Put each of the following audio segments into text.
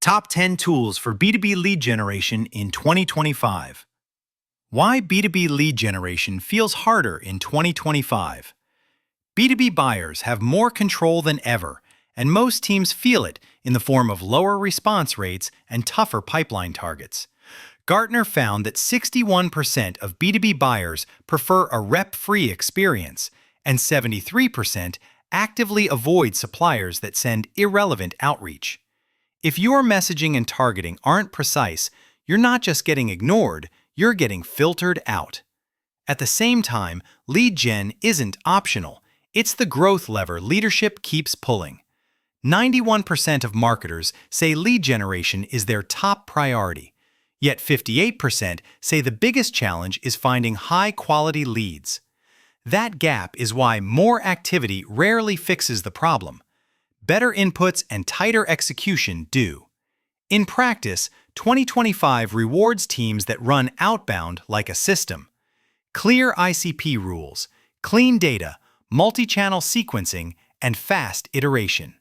Top 10 Tools for B2B Lead Generation in 2025. Why B2B lead generation feels harder in 2025. B2B buyers have more control than ever, and most teams feel it in the form of lower response rates and tougher pipeline targets. Gartner found that 61% of B2B buyers prefer a rep-free experience, and 73% actively avoid suppliers that send irrelevant outreach. If your messaging and targeting aren't precise, you're not just getting ignored, you're getting filtered out. At the same time, lead gen isn't optional. It's the growth lever leadership keeps pulling. 91% of marketers say lead generation is their top priority, yet 58% say the biggest challenge is finding high-quality leads. That gap is why more activity rarely fixes the problem. Better inputs and tighter execution do. In practice, 2025 rewards teams that run outbound like a system. Clear ICP rules, clean data, multi-channel sequencing, and fast iteration.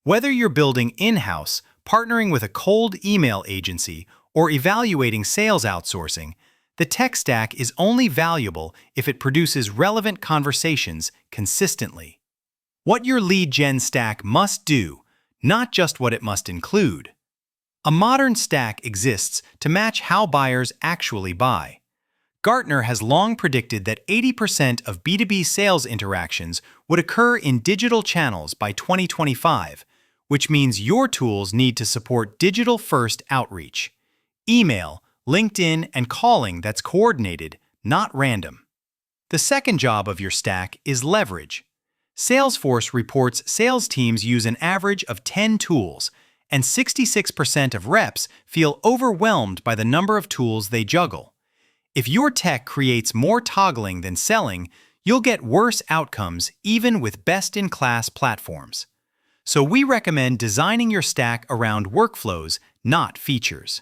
Whether you're building in-house, partnering with a cold email agency, or evaluating sales outsourcing, the tech stack is only valuable if it produces relevant conversations consistently. What your lead gen stack must do, not just what it must include. A modern stack exists to match how buyers actually buy. Gartner has long predicted that 80% of B2B sales interactions would occur in digital channels by 2025, which means your tools need to support digital-first outreach. Email, LinkedIn, and calling that's coordinated, not random. The second job of your stack is leverage. Salesforce reports sales teams use an average of 10 tools, and 66% of reps feel overwhelmed by the number of tools they juggle. If your tech creates more toggling than selling, you'll get worse outcomes even with best-in-class platforms. So we recommend designing your stack around workflows, not features.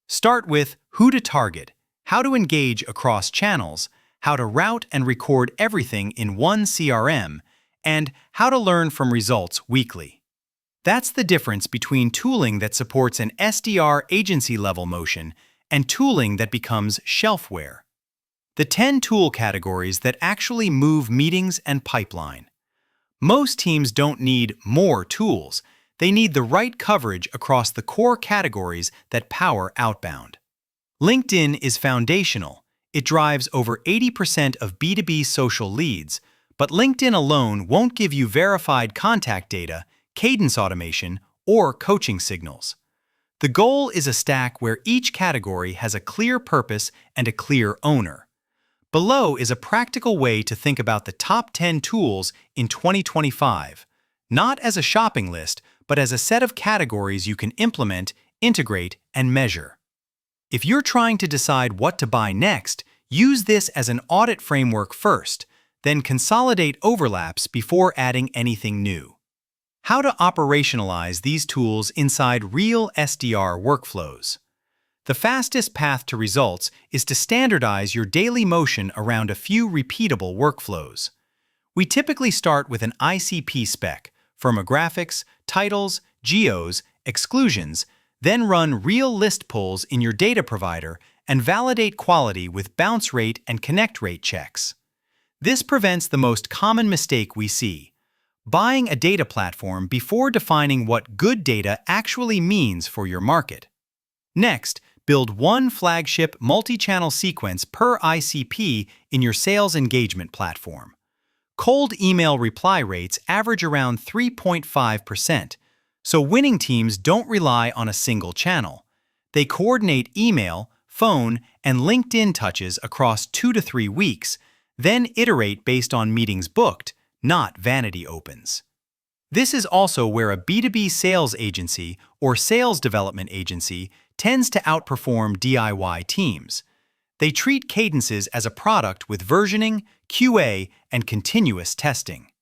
Start with who to target, how to engage across channels, how to route and record everything in one CRM, and how to learn from results weekly. That's the difference between tooling that supports an SDR agency-level motion and tooling that becomes shelfware. The 10 tool categories that actually move meetings and pipeline. Most teams don't need more tools. They need the right coverage across the core categories that power outbound. LinkedIn is foundational. It drives over 80% of B2B social leads, but LinkedIn alone won't give you verified contact data, cadence automation, or coaching signals. The goal is a stack where each category has a clear purpose and a clear owner. Below is a practical way to think about the top 10 tools in 2025, not as a shopping list, but as a set of categories you can implement, integrate, and measure. If you're trying to decide what to buy next, use this as an audit framework first, then consolidate overlaps before adding anything new. How to operationalize these tools inside real SDR workflows. The fastest path to results is to standardize your daily motion around a few repeatable workflows. We typically start with an ICP spec, firmographics, titles, geos, exclusions, then run real list pulls in your data provider and validate quality with bounce rate and connect rate checks. This prevents the most common mistake we see: buying a data platform before defining what good data actually means for your market. Next, build one flagship multi-channel sequence per ICP in your sales engagement platform. Cold email reply rates average around 3.5%, so winning teams don't rely on a single channel. They coordinate email, phone, and LinkedIn touches across 2 to 3 weeks, then iterate based on meetings booked, not vanity opens. This is also where a B2B sales agency or sales development agency tends to outperform DIY teams. They treat cadences as a product with versioning, QA, and continuous testing.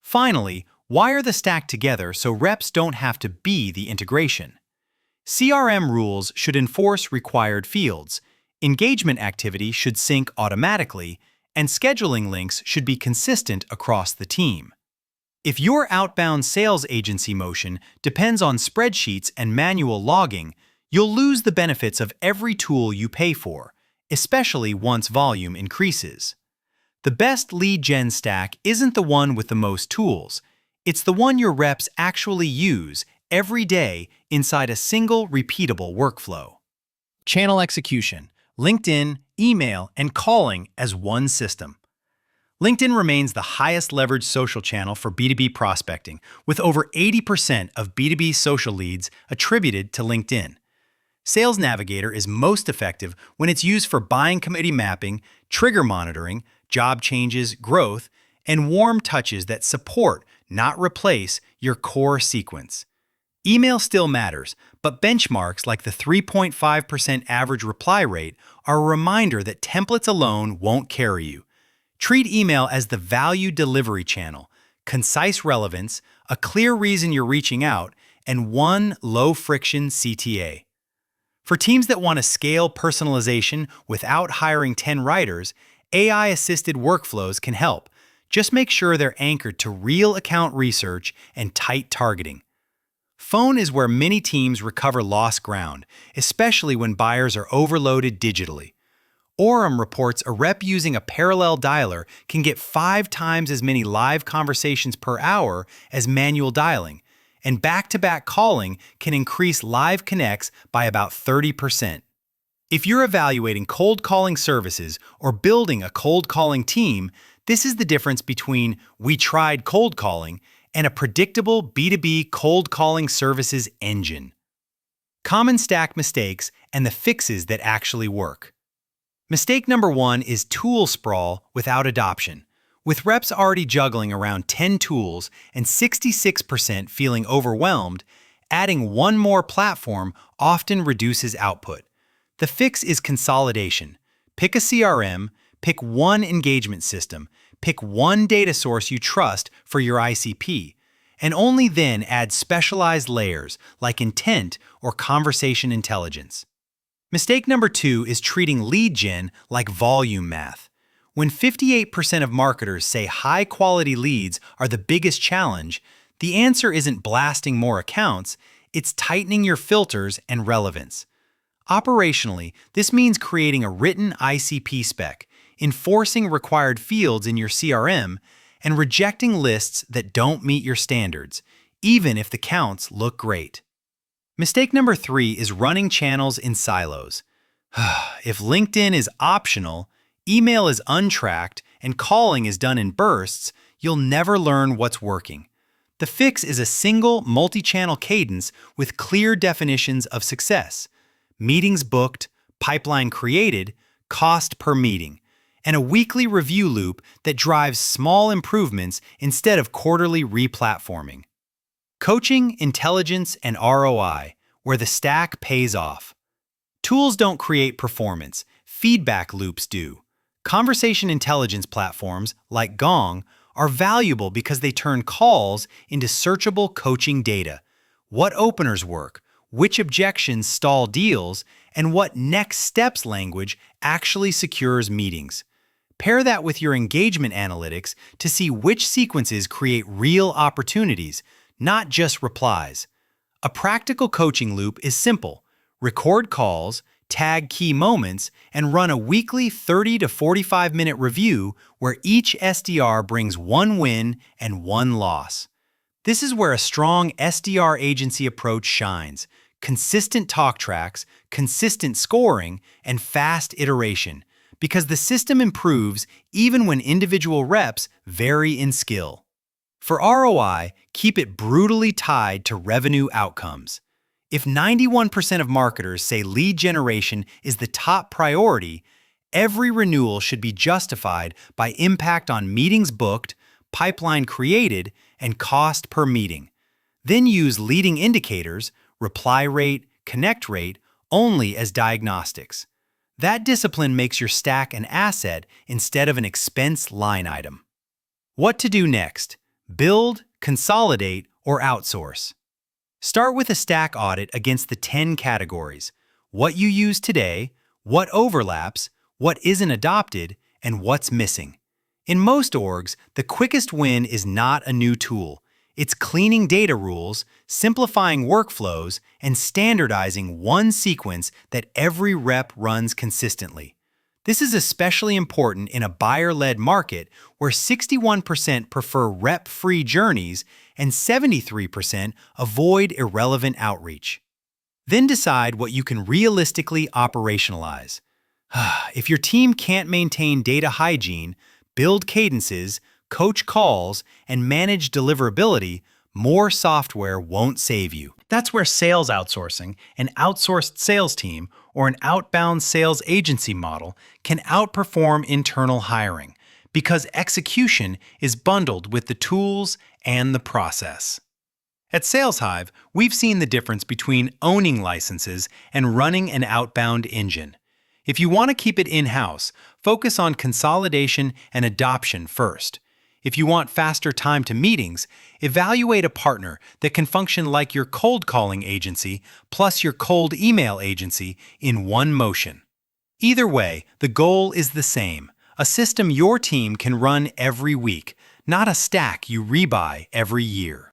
Finally, wire the stack together so reps don't have to be the integration. CRM rules should enforce required fields, engagement activity should sync automatically, and scheduling links should be consistent across the team. If your outbound sales agency motion depends on spreadsheets and manual logging, you'll lose the benefits of every tool you pay for, especially once volume increases. The best lead gen stack isn't the one with the most tools. It's the one your reps actually use every day inside a single repeatable workflow. Channel execution, LinkedIn, email, and calling as one system. LinkedIn remains the highest leveraged social channel for B2B prospecting, with over 80% of B2B social leads attributed to LinkedIn. Sales Navigator is most effective when it's used for buying committee mapping, trigger monitoring, job changes, growth, and warm touches that support, not replace, your core sequence. Email still matters, but benchmarks like the 3.5% average reply rate are a reminder that templates alone won't carry you. Treat email as the value delivery channel, concise relevance, a clear reason you're reaching out, and one low-friction CTA. For teams that want to scale personalization without hiring 10 writers, AI-assisted workflows can help. Just make sure they're anchored to real account research and tight targeting. Phone is where many teams recover lost ground, especially when buyers are overloaded digitally. Orem reports a rep using a parallel dialer can get 5 times as many live conversations per hour as manual dialing, and back-to-back calling can increase live connects by about 30%. If you're evaluating cold calling services or building a cold calling team, this is the difference between "we tried cold calling" and a predictable B2B cold calling services engine. Common stack mistakes and the fixes that actually work. Mistake number 1 is tool sprawl without adoption. With reps already juggling around 10 tools and 66% feeling overwhelmed, adding one more platform often reduces output. The fix is consolidation. Pick a CRM, pick one engagement system, pick one data source you trust for your ICP, and only then add specialized layers like intent or conversation intelligence. Mistake number 2 is treating lead gen like volume math. When 58% of marketers say high-quality leads are the biggest challenge, the answer isn't blasting more accounts, it's tightening your filters and relevance. Operationally, this means creating a written ICP spec, enforcing required fields in your CRM, and rejecting lists that don't meet your standards, even if the counts look great. Mistake number 3 is running channels in silos. If LinkedIn is optional, email is untracked, and calling is done in bursts, you'll never learn what's working. The fix is a single multi-channel cadence with clear definitions of success: meetings booked, pipeline created, cost per meeting, and a weekly review loop that drives small improvements instead of quarterly replatforming. Coaching, intelligence, and ROI, where the stack pays off. Tools don't create performance, feedback loops do. Conversation intelligence platforms, like Gong, are valuable because they turn calls into searchable coaching data. What openers work, which objections stall deals, and what next steps language actually secures meetings. Pair that with your engagement analytics to see which sequences create real opportunities, not just replies. A practical coaching loop is simple. Record calls, tag key moments, and run a weekly 30 to 45-minute review where each SDR brings one win and one loss. This is where a strong SDR agency approach shines. Consistent talk tracks, consistent scoring, and fast iteration, because the system improves even when individual reps vary in skill. For ROI, keep it brutally tied to revenue outcomes. If 91% of marketers say lead generation is the top priority, every renewal should be justified by impact on meetings booked, pipeline created, and cost per meeting. Then use leading indicators, reply rate, connect rate, only as diagnostics. That discipline makes your stack an asset instead of an expense line item. What to do next? Build, consolidate, or outsource. Start with a stack audit against the 10 categories: what you use today, what overlaps, what isn't adopted, and what's missing. In most orgs, the quickest win is not a new tool. It's cleaning data rules, simplifying workflows, and standardizing one sequence that every rep runs consistently. This is especially important in a buyer-led market where 61% prefer rep-free journeys and 73% avoid irrelevant outreach. Then decide what you can realistically operationalize. If your team can't maintain data hygiene, build cadences, coach calls, and manage deliverability, more software won't save you. That's where sales outsourcing, an outsourced sales team, or an outbound sales agency model can outperform internal hiring, because execution is bundled with the tools and the process. At SalesHive, we've seen the difference between owning licenses and running an outbound engine. If you want to keep it in-house, focus on consolidation and adoption first. If you want faster time to meetings, evaluate a partner that can function like your cold calling agency plus your cold email agency in one motion. Either way, the goal is the same: a system your team can run every week, not a stack you rebuy every year.